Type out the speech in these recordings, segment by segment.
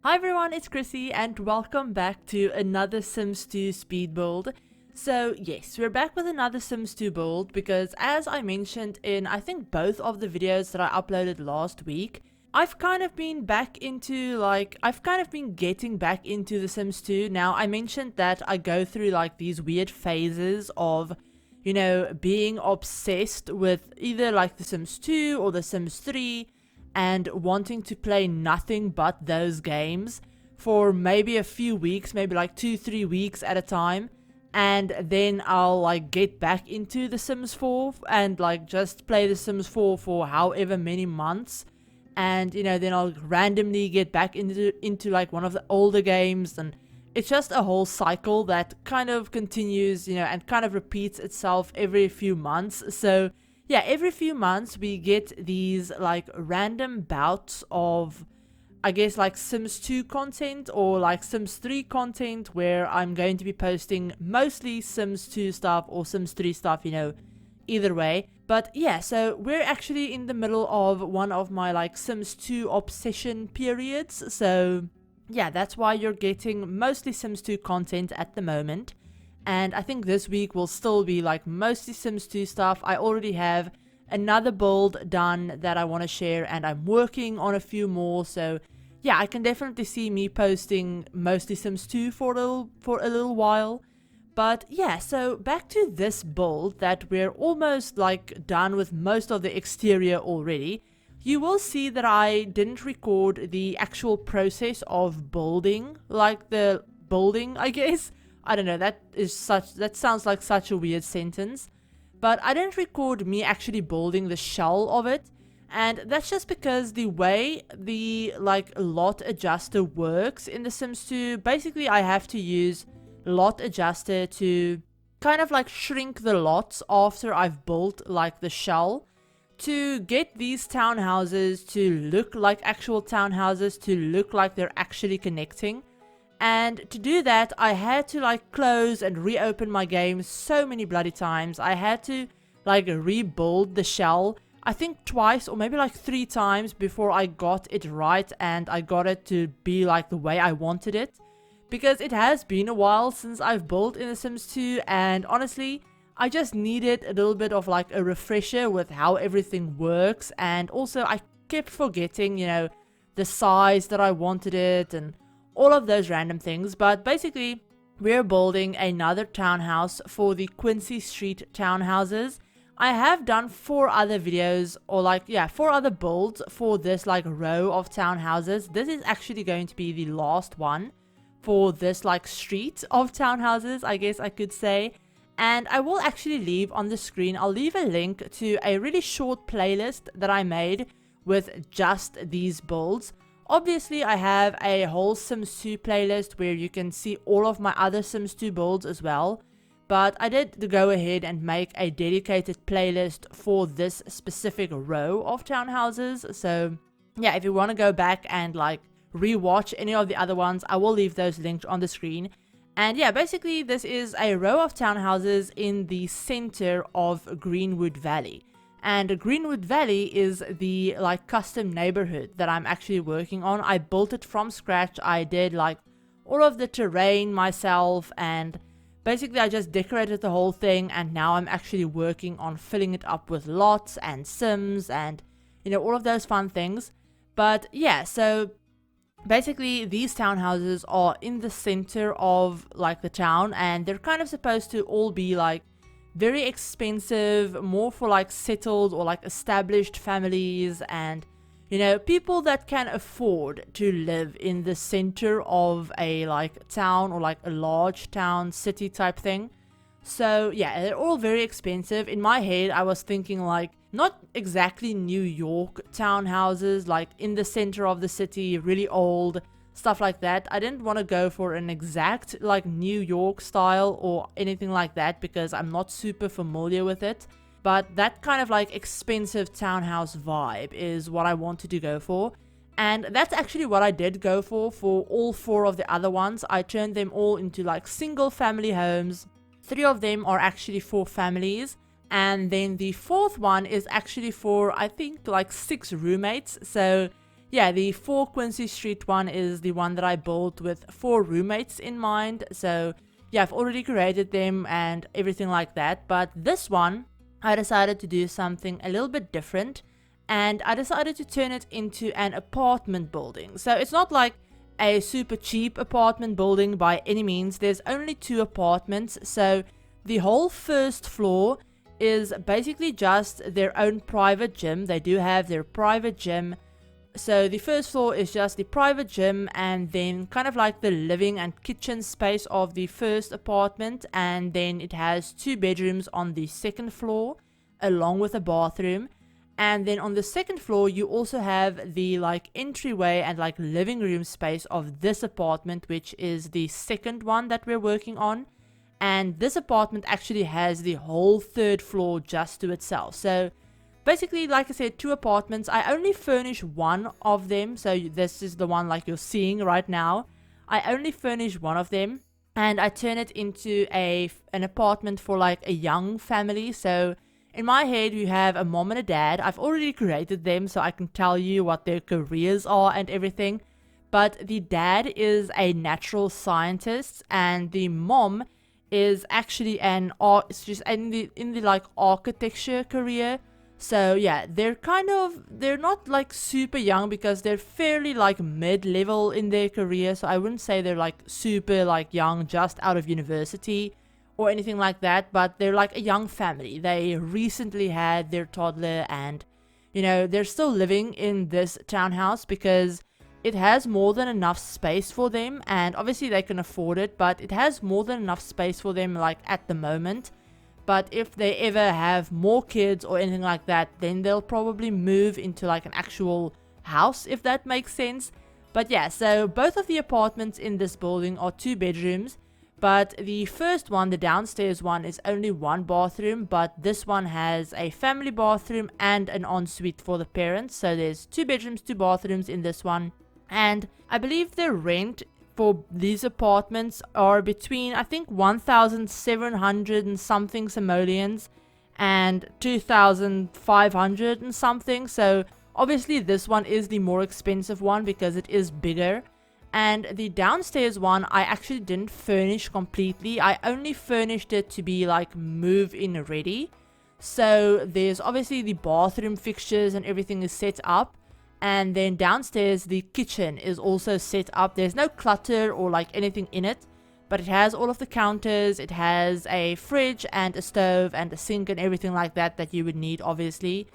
Hi everyone, it's Chrissie and welcome back to another Sims 2 speed build. So yes, we're back with another Sims 2 build because as I mentioned in I think both of the videos that I uploaded last week, I've kind of been getting back into the Sims 2. Now I mentioned that I go through like these weird phases of, being obsessed with either like the Sims 2 or the Sims 3 and wanting to play nothing but those games for maybe a few weeks, maybe like 2-3 weeks at a time, and then I'll like get back into the Sims 4 and like just play the Sims 4 for however many months, and then I'll randomly get back into like one of the older games, and it's just a whole cycle that kind of continues, and kind of repeats itself every few months. So yeah, every few months we get these like random bouts of, I guess, like Sims 2 content or like Sims 3 content where I'm going to be posting mostly Sims 2 stuff or Sims 3 stuff, either way. But yeah, so we're actually in the middle of one of my like Sims 2 obsession periods. So yeah, that's why you're getting mostly Sims 2 content at the moment. And I think this week will still be like mostly Sims 2 stuff. I already have another build done that I want to share, and I'm working on a few more. So yeah, I can definitely see me posting mostly Sims 2 for a little while. But yeah, so back to this build that we're almost like done with most of the exterior already. You will see that I didn't record the actual process of building, like the building, I guess. I don't know, that sounds like such a weird sentence, but I didn't record me actually building the shell of it, and that's just because the way the like lot adjuster works in The Sims 2, basically I have to use lot adjuster to kind of like shrink the lots after I've built like the shell to get these townhouses to look like actual townhouses, to look like they're actually connecting. And to do that, I had to like close and reopen my game so many bloody times. I had to like rebuild the shell, I think twice or maybe like 3 times before I got it right and I got it to be like the way I wanted it. Because it has been a while since I've built in The Sims 2, and honestly, I just needed a little bit of like a refresher with how everything works. And also I kept forgetting, the size that I wanted it and all of those random things. But basically we're building another townhouse for the Quincy Street townhouses. I have done 4 other videos, or 4 other builds for this like row of townhouses. This is actually going to be the last one for this like street of townhouses, I guess I could say. And I will actually leave on the screen, I'll leave a link to a really short playlist that I made with just these builds. Obviously, I have a whole Sims 2 playlist where you can see all of my other Sims 2 builds as well. But I did go ahead and make a dedicated playlist for this specific row of townhouses. So yeah, if you want to go back and like rewatch any of the other ones, I will leave those linked on the screen. And yeah, basically this is a row of townhouses in the center of Greenwood Valley. And Greenwood Valley is the like custom neighborhood that I'm actually working on. I built it from scratch. I did like all of the terrain myself, and basically I just decorated the whole thing, and now I'm actually working on filling it up with lots and Sims and all of those fun things. But yeah, so basically these townhouses are in the center of like the town, and they're kind of supposed to all be like very expensive, more for like settled or like established families and people that can afford to live in the center of a like town or like a large town city type thing. So yeah, they're all very expensive. In my head I was thinking like not exactly New York townhouses like in the center of the city, really old stuff like that. I didn't want to go for an exact like New York style or anything like that because I'm not super familiar with it. But that kind of like expensive townhouse vibe is what I wanted to go for. And that's actually what I did go for all 4 of the other ones. I turned them all into like single family homes. 3 of them are actually for families. And then the 4th one is actually for I think like 6 roommates. So yeah, the 4 Quincy Street one is the one that I built with 4 roommates in mind. So yeah, I've already created them and everything like that. But this one, I decided to do something a little bit different, and I decided to turn it into an apartment building. So it's not like a super cheap apartment building by any means. There's only 2 apartments, so the whole first floor is basically just their own private gym. They do have their private gym. So the first floor is just the private gym, and then kind of like the living and kitchen space of the first apartment, and then it has 2 bedrooms on the second floor along with a bathroom. And then on the second floor you also have the like entryway and like living room space of this apartment, which is the second one that we're working on. And this apartment actually has the whole 3rd floor just to itself. So basically, like I said, 2 apartments. I only furnish one of them, so this is the one like you're seeing right now. I only furnish one of them, and I turn it into an apartment for like a young family. So in my head, you have a mom and a dad. I've already created them, so I can tell you what their careers are and everything. But the dad is a natural scientist, and the mom is actually she's in the like architecture career. So yeah, they're not like super young, because they're fairly like mid-level in their career. So I wouldn't say they're like super like young, just out of university or anything like that, but they're like a young family. They recently had their toddler, and you know, they're still living in this townhouse because it has more than enough space for them, and obviously they can afford it, but it has more than enough space for them like at the moment. But if they ever have more kids or anything like that, then they'll probably move into like an actual house, if that makes sense. But yeah, so both of the apartments in this building are 2 bedrooms. But the first one, the downstairs one, is only 1 bathroom, but this one has a family bathroom and an ensuite for the parents. So there's 2 bedrooms, 2 bathrooms in this one. And I believe the rent for these apartments are between, I think, 1,700 and something simoleons and 2,500 and something. So obviously this one is the more expensive one because it is bigger. And the downstairs one, I actually didn't furnish completely. I only furnished it to be like move-in ready. So there's obviously the bathroom fixtures and everything is set up. And then downstairs, the kitchen is also set up. There's no clutter or like anything in it, but it has all of the counters. It has a fridge and a stove and a sink and everything like that that you would need, obviously.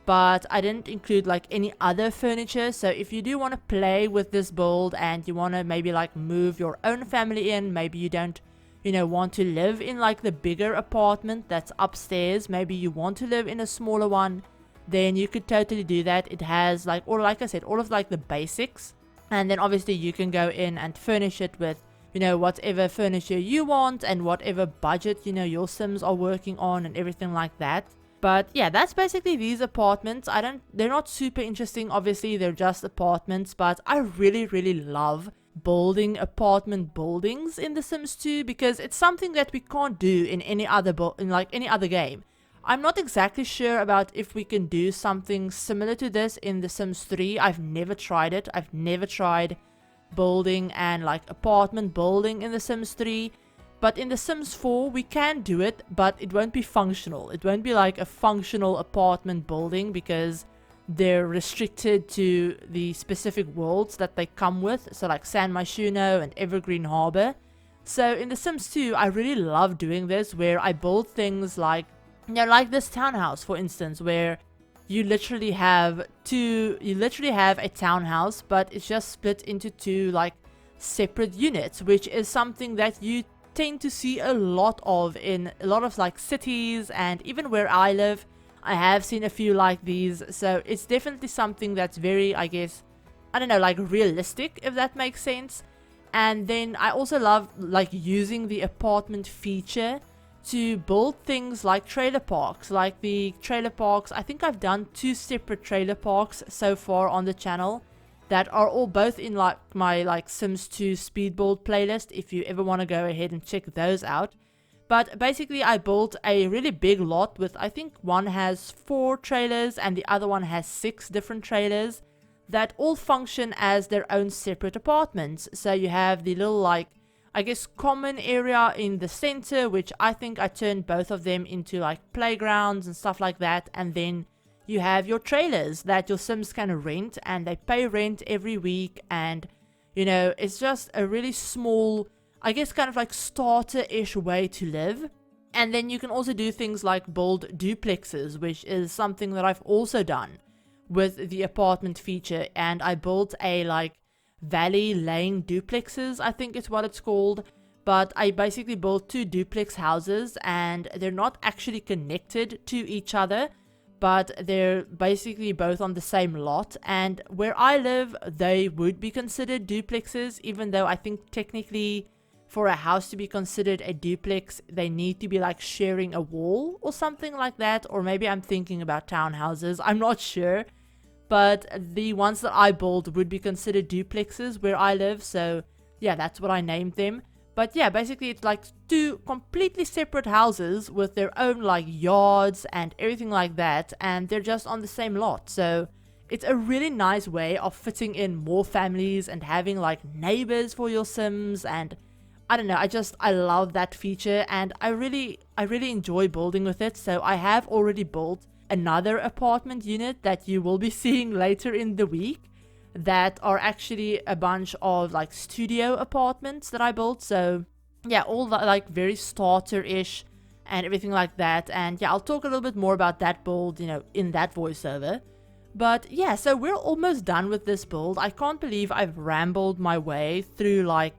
But I didn't include like any other furniture. So if you do want to play with this build and you want to maybe like move your own family in, maybe you don't, you know, want to live in like the bigger apartment that's upstairs, maybe you want to live in a smaller one, then you could totally do that. It has like, or like I said, all of like the basics. And then obviously you can go in and furnish it with, you know, whatever furniture you want and whatever budget, you know, your Sims are working on and everything like that. But yeah, that's basically these apartments. They're not super interesting, obviously, they're just apartments, but I really love building apartment buildings in The Sims 2 because it's something that we can't do in any other any other game. I'm not exactly sure about if we can do something similar to this in The Sims 3. I've never tried it. I've never tried building and like apartment building in The Sims 3. But in The Sims 4, we can do it, but it won't be functional. It won't be like a functional apartment building because they're restricted to the specific worlds that they come with. So like San Myshuno and Evergreen Harbor. So in The Sims 2, I really love doing this where I build things like, you know, like this townhouse, for instance, where you literally have a townhouse, but it's just split into 2 like separate units, which is something that you tend to see a lot of in a lot of like cities, and even where I live I have seen a few like these. So it's definitely something that's very, I guess, I don't know, like realistic, if that makes sense. And then I also love like using the apartment feature to build things like trailer parks. Like the trailer parks, I think I've done 2 separate trailer parks so far on the channel that are all both in like my like Sims 2 speed build playlist, if you ever want to go ahead and check those out. But basically I built a really big lot with, I think one has 4 trailers and the other one has 6 different trailers that all function as their own separate apartments. So you have the little, like, I guess, common area in the center, which I think I turned both of them into like playgrounds and stuff like that. And then you have your trailers that your Sims can rent, and they pay rent every week. And, you know, it's just a really small, I guess, kind of like starter-ish way to live. And then you can also do things like build duplexes, which is something that I've also done with the apartment feature. And I built a like Valley Lane duplexes, I think is what it's called. But I basically built 2 duplex houses, and they're not actually connected to each other, but they're basically both on the same lot. And where I live, they would be considered duplexes, even though I think technically for a house to be considered a duplex, they need to be like sharing a wall or something like that. Or maybe I'm thinking about townhouses, I'm not sure. But the ones that I build would be considered duplexes where I live. So yeah, that's what I named them. But yeah, basically it's like 2 completely separate houses with their own like yards and everything like that. And they're just on the same lot. So it's a really nice way of fitting in more families and having like neighbors for your Sims. And I don't know, I love that feature, and I really enjoy building with it. So I have already built another apartment unit that you will be seeing later in the week, that are actually a bunch of like studio apartments that I built. So yeah, all that like very starter-ish and everything like that. And yeah, I'll talk a little bit more about that build, you know, in that voiceover. But yeah, so we're almost done with this build. I can't believe I've rambled my way through like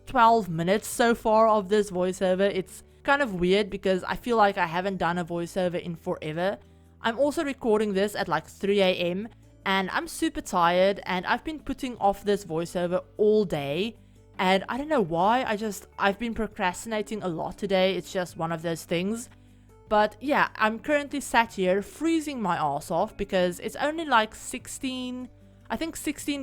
12 minutes so far of this voiceover. It's kind of weird because I feel like I haven't done a voiceover in forever. I'm also recording this at like 3 a.m. and I'm super tired, and I've been putting off this voiceover all day, and I don't know why. I've been procrastinating a lot today. It's just one of those things. But yeah, I'm currently sat here freezing my ass off because it's only like 16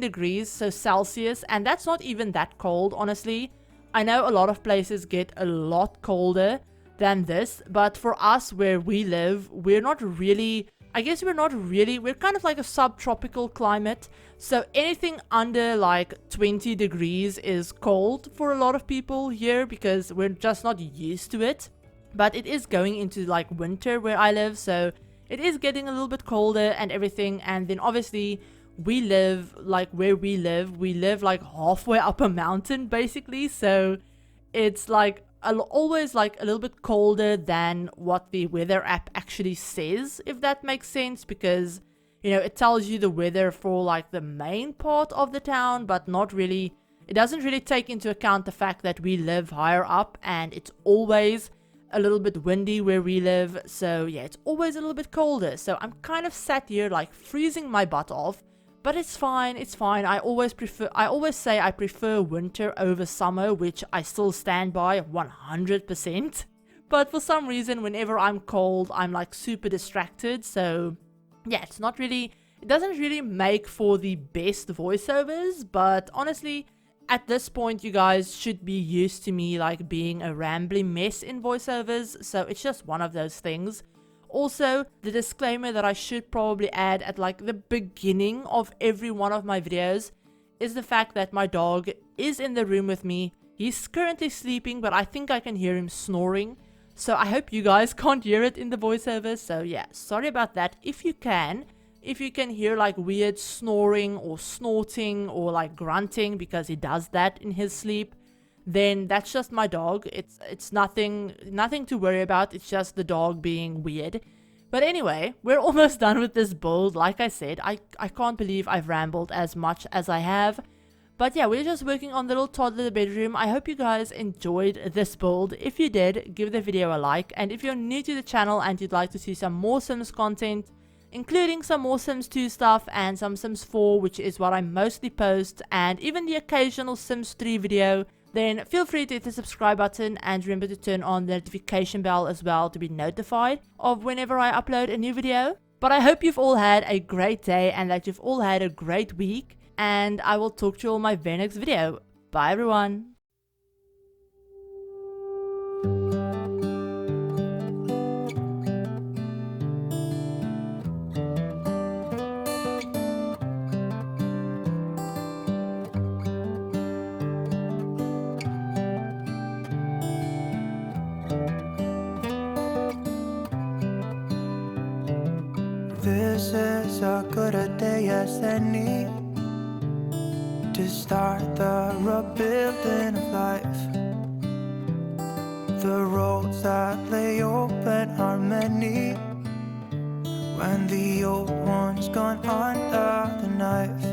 degrees, so Celsius, and that's not even that cold, honestly. I know a lot of places get a lot colder than this, but for us where we live, we're kind of like a subtropical climate, so anything under like 20 degrees is cold for a lot of people here because we're just not used to it. But it is going into like winter where I live, so it is getting a little bit colder and everything. And then obviously we live like like halfway up a mountain basically, so it's like always like a little bit colder than what the weather app actually says, if that makes sense, because, you know, it tells you the weather for like the main part of the town, but not really, it doesn't really take into account the fact that we live higher up and it's always a little bit windy where we live. So yeah, it's always a little bit colder, so I'm kind of sat here like freezing my butt off. But it's fine, it's fine. I always say I prefer winter over summer, which I still stand by 100%. But for some reason, whenever I'm cold, I'm like super distracted. So yeah, it doesn't really make for the best voiceovers. But honestly, at this point, you guys should be used to me like being a rambling mess in voiceovers. So it's just one of those things. Also, the disclaimer that I should probably add at like the beginning of every one of my videos is the fact that my dog is in the room with me. He's currently sleeping, but I think I can hear him snoring. So I hope you guys can't hear it in the voiceover. So yeah, sorry about that. If you can hear like weird snoring or snorting or like grunting, because he does that in his sleep, then that's just my dog. It's nothing to worry about. It's just the dog being weird. But anyway, we're almost done with this build. Like I said, I can't believe I've rambled as much as I have. But yeah, we're just working on the little toddler bedroom. I hope you guys enjoyed this build. If you did, give the video a like. And if you're new to the channel and you'd like to see some more Sims content, including some more Sims 2 stuff and some Sims 4, which is what I mostly post, and even the occasional Sims 3 video, then feel free to hit the subscribe button and remember to turn on the notification bell as well to be notified of whenever I upload a new video. But I hope you've all had a great day and that you've all had a great week, and I will talk to you all in my very next video. Bye everyone. a good a day as any to start the rebuilding of life. The roads that lay open are many when the old one's gone under the knife.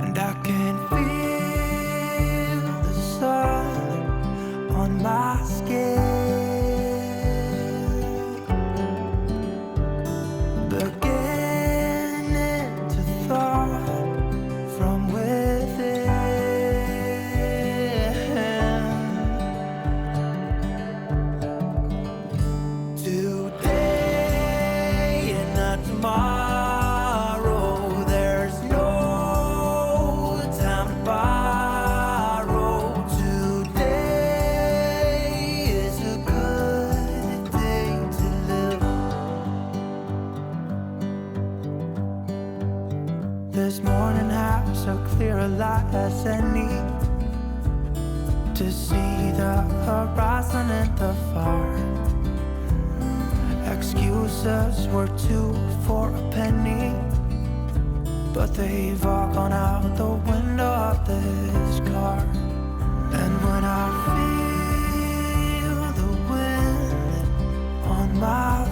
And I can feel the sun on my skin, beginning to thaw from within. Today and not tomorrow, there's no time to borrow. Today is a good day to live. This morning has a clearer light as any to see the horizon in the far. Excuses were 2 for a penny, but they've all gone out the window of this car. And when I feel the wind on my